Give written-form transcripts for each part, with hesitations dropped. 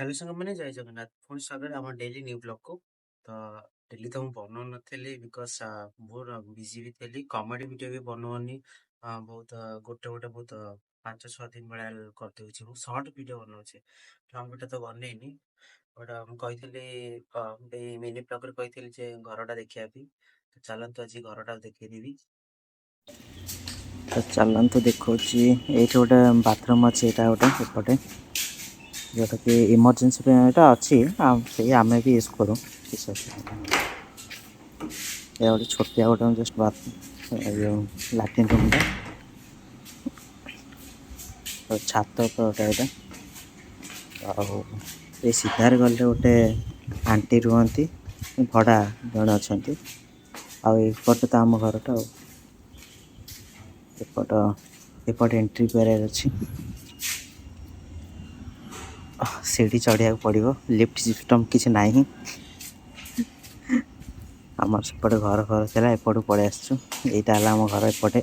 High ସାଙ୍ଗମାନେ ଜୟ ଜଗନ୍ନାଥ। ପୁଣି ସ୍ୱାଗତ ଆମ ଡେଲି ନ୍ୟୁ ବ୍ଲଗକୁ। ତ ଡେଲି ତ ମୁଁ ବନଉନଥିଲି ବିକଜ ବହୁତ ବିଜି ବି ଥିଲି। କମେଡି ଭିଡ଼ିଓ ବି ବନଉନି। ବହୁତ ଗୋଟେ ଗୋଟେ ବହୁତ 5-6 ଦିନ ଭଳିଆ କରିଦେଉଛି। ମୁଁ ସର୍ଟ ଭିଡ଼ିଓ ବନଉଛି, ଲଙ୍ଗ ଭିଡ଼ିଓ ତ ବନେଇନି। ବଟ୍ ମୁଁ କହିଥିଲି ଗୋଟେ ମିନି ବ୍ଲଗରେ କହିଥିଲି ଯେ ଘରଟା ଦେଖିବା ପାଇଁ। ତ ଚାଲନ୍ତୁ ଆଜି ଘରଟା ଦେଖେଇଦେବି। ତ ଚାଲନ୍ତୁ ଦେଖାଉଛି। ଏଇଠି ଗୋଟେ ବାଥରୁମ୍ ଅଛି, ଏଇଟା ଗୋଟେ ଏପଟେ ଯେଉଁଟାକି ଇମର୍ଜେନ୍ସି ପାଇଁ ଏଇଟା ଅଛି। ସେଇ ଆମେ ବି ୟୁଜ୍ କରୁ କିଛି ଅସୁବିଧା ନାହିଁ। ଏ ଗୋଟେ ଛୋଟିଆ ଗୋଟେ ଜଷ୍ଟ ଲାଟ୍ରିନ୍ ରୁମ୍ଟା, ଛାତ ଉପରେ ଗୋଟେ ଆଉ ଏ ସିଧାରେ ଗଲେ ଗୋଟେ ଆଣ୍ଟି ରୁହନ୍ତି, ଭଡ଼ା ଜଣେ ଅଛନ୍ତି। ଆଉ ଏପଟେ ତ ଆମ ଘରଟା। ଆଉ ଏପଟେ ଏଣ୍ଟ୍ରି କରିବାର ଅଛି। ସିଡ଼ି ଚଢ଼ିବାକୁ ପଡ଼ିବ, ଲିଫ୍ଟ ସିଷ୍ଟମ୍ କିଛି ନାହିଁ। ଆମର ସେପଟେ ଘର ଥିଲା, ଏପଟକୁ ପଳେଇ ଆସିଛୁ। ଏଇଟା ହେଲା ଆମ ଘର। ଏପଟେ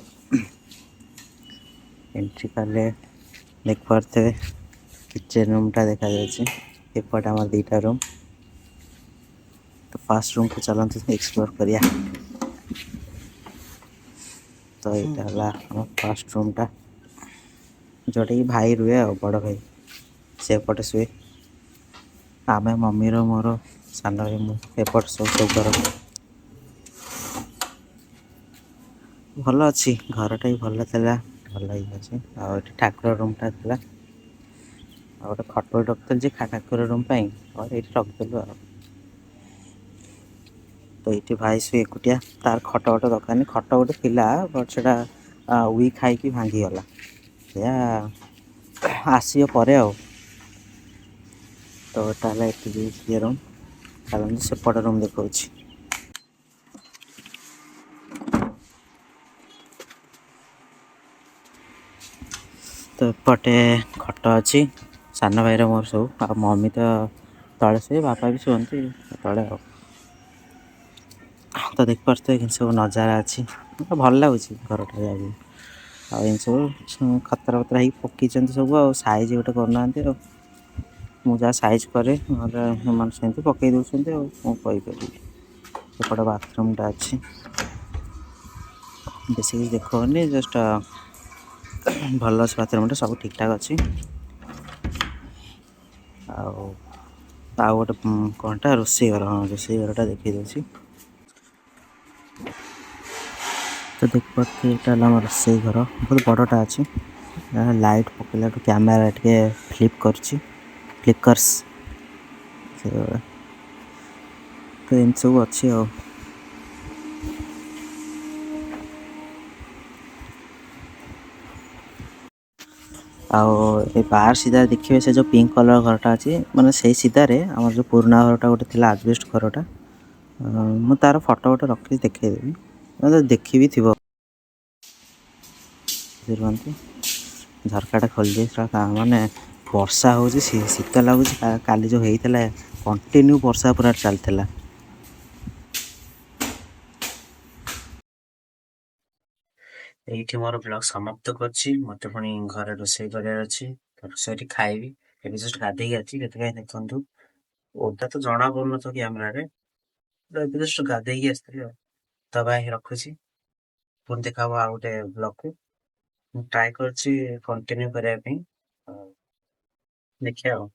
ଏଣ୍ଟ୍ରି କଲେ ଦେଖିପାରୁଥିବେ କିଚେନ୍ ରୁମ୍ଟା ଦେଖାଯାଉଛି। ଏପଟେ ଆମର ଦୁଇଟା ରୁମ୍। ତ ଫାର୍ଷ୍ଟ ରୁମ୍କୁ ଚାଲନ୍ତୁ ଏକ୍ସପ୍ଲୋର୍ କରିବା। ତ ଏଇଟା ହେଲା ଆମ ଫାର୍ଷ୍ଟ ରୁମ୍ଟା, ଯେଉଁଟାକି ଭାଇ ରୁହେ, ଆଉ ବଡ଼ ଭାଇ ସେପଟେ ଶୁଏ। ଆମେ ମମିର ମୋର, ସାନ ଭାଇ ମୁଁ ଏପଟେ ସବୁ କର। ଭଲ ଅଛି, ଘରଟା ବି ଭଲ ଥିଲା, ଭଲ ହେଇଛି। ଆଉ ଏଠି ଠାକୁର ରୁମ୍ଟା ଥିଲା, ଆଉ ଗୋଟେ ଖଟ ରଖିଥିଲି ଯେ ଠାକୁର ରୁମ୍ ପାଇଁ, ଆଉ ଏଇଠି ରଖିଥିଲୁ ଆଉ। ତ ଏଇଠି ଭାଇ ଶୁଏ ଏକୁଟିଆ, ତାର ଖଟ ଦରକାର ନାହିଁ। ଖଟ ଗୋଟେ ଥିଲା ବଟ୍ ସେଟା ୱିକ୍ ଖାଇକି ଭାଙ୍ଗିଗଲା। ସେୟା ଆସିବ ପରେ ଆଉ। ତ ଏଟା ହେଲା ଏତିକି ଇଏ ରୁମ୍। ଚାଲନ୍ତୁ ସେପଟ ରୁମ୍ ଦେଖାଉଛି। ତ ଏପଟେ ଖଟ ଅଛି, ସାନ ଭାଇର ମୋର ସବୁ। ଆଉ ମମି ତ ତଳେ ଶୁଏ, ବାପା ବି ଶୁଅନ୍ତି ତଳେ ଆଉ। ତ ଦେଖିପାରୁଥିବେ ଏମିତି ସବୁ ନଜାରା ଅଛି, ଭଲ ଲାଗୁଛି ଘରଟା। ଆଉ ଏମିତି ସବୁ ଖତରା ଫତରା ହେଇକି ପକେଇଛନ୍ତି ସବୁ, ଆଉ ସାଇଜ୍ ଗୋଟେ କରୁନାହାନ୍ତି। ଆଉ ମୁଁ ଯାହା ସାଇଜ୍ କରେ, ନହେଲେ ସେମାନେ ସେମିତି ପକେଇ ଦେଉଛନ୍ତି। ଆଉ କ'ଣ କହିପାରିବି। ଏପଟେ ବାଥରୁମ୍ଟା ଅଛି, ବେଶୀ କିଛି ଦେଖାଉନି, ଜଷ୍ଟ ଭଲ ଅଛି ବାଥରୁମ୍ଟା, ସବୁ ଠିକ୍ଠାକ୍ ଅଛି। ଆଉ ଗୋଟେ କ'ଣଟା ରୋଷେଇ ଘର, ହଁ ରୋଷେଇ ଘରଟା ଦେଖେଇ ଦେଉଛି। ତ ଦେଖିପାରୁଥିବେ ଏଇଟା ହେଲା ଆମ ରୋଷେଇ ଘର, ବହୁତ ବଡ଼ଟା ଅଛି। ଲାଇଟ୍ ପକେଇଲାଠୁ କ୍ୟାମେରା ଟିକେ ଫ୍ଲିକର୍ସ ସେଇଭଳିଆ। ତ ଏମିତି ସବୁ ଅଛି ଆଉ। ଆଉ ଏ ବାହାର ସିଧାରେ ଦେଖିବେ, ସେ ଯେଉଁ ପିଙ୍କ୍ କଲର୍ ଘରଟା ଅଛି, ମାନେ ସେଇ ସିଧାରେ ଆମର ଯେଉଁ ପୁରୁଣା ଘରଟା ଗୋଟେ ଥିଲା, ଆଜବେଷ୍ଟ ଘରଟା। ମୁଁ ତା'ର ଫଟୋ ଗୋଟେ ରଖିଛି, ଦେଖେଇଦେବି, ଦେଖିବି ଥିବ। ରୁହନ୍ତି, ଝରକାଟା ଖୋଲିଦେଇ, ମାନେ ବର୍ଷା ହେଉଛି, ଶୀତ ଲାଗୁଛି। କାଲି ଯେଉଁ ହେଇଥିଲା, କଣ୍ଟିନ୍ୟୁ ବର୍ଷା ପୁରା ଚାଲିଥିଲା। ଏଇଠି ମୋର ବ୍ଲଗ ସମାପ୍ତ କରୁଛି। ମତେ ପୁଣି ଘରେ ରୋଷେଇ କରିବାର ଅଛି, ରୋଷେଇଠି ଖାଇବି। ଏବେ ଜଷ୍ଟ ଗାଧେଇକି ଆସିଛି, କେତେ କାହିଁ ଦେଖନ୍ତୁ। ଓଦା ତ ଜଣା ପଡୁନଥିବ କ୍ୟାମେରାରେ, ଏବେ ଜଷ୍ଟ ଗାଧେଇକି ଆସିଥିଲି ଆଉ। ତ ଭାଇ ରଖୁଛି, ପୁଣି ଦେଖା ହବ ଆଉ ଗୋଟେ ବ୍ଲଗକୁ। ମୁଁ ଟ୍ରାଏ କରୁଛି କଣ୍ଟିନ୍ୟୁ କରିବା ପାଇଁ, ଦେଖିବା ଆଉ।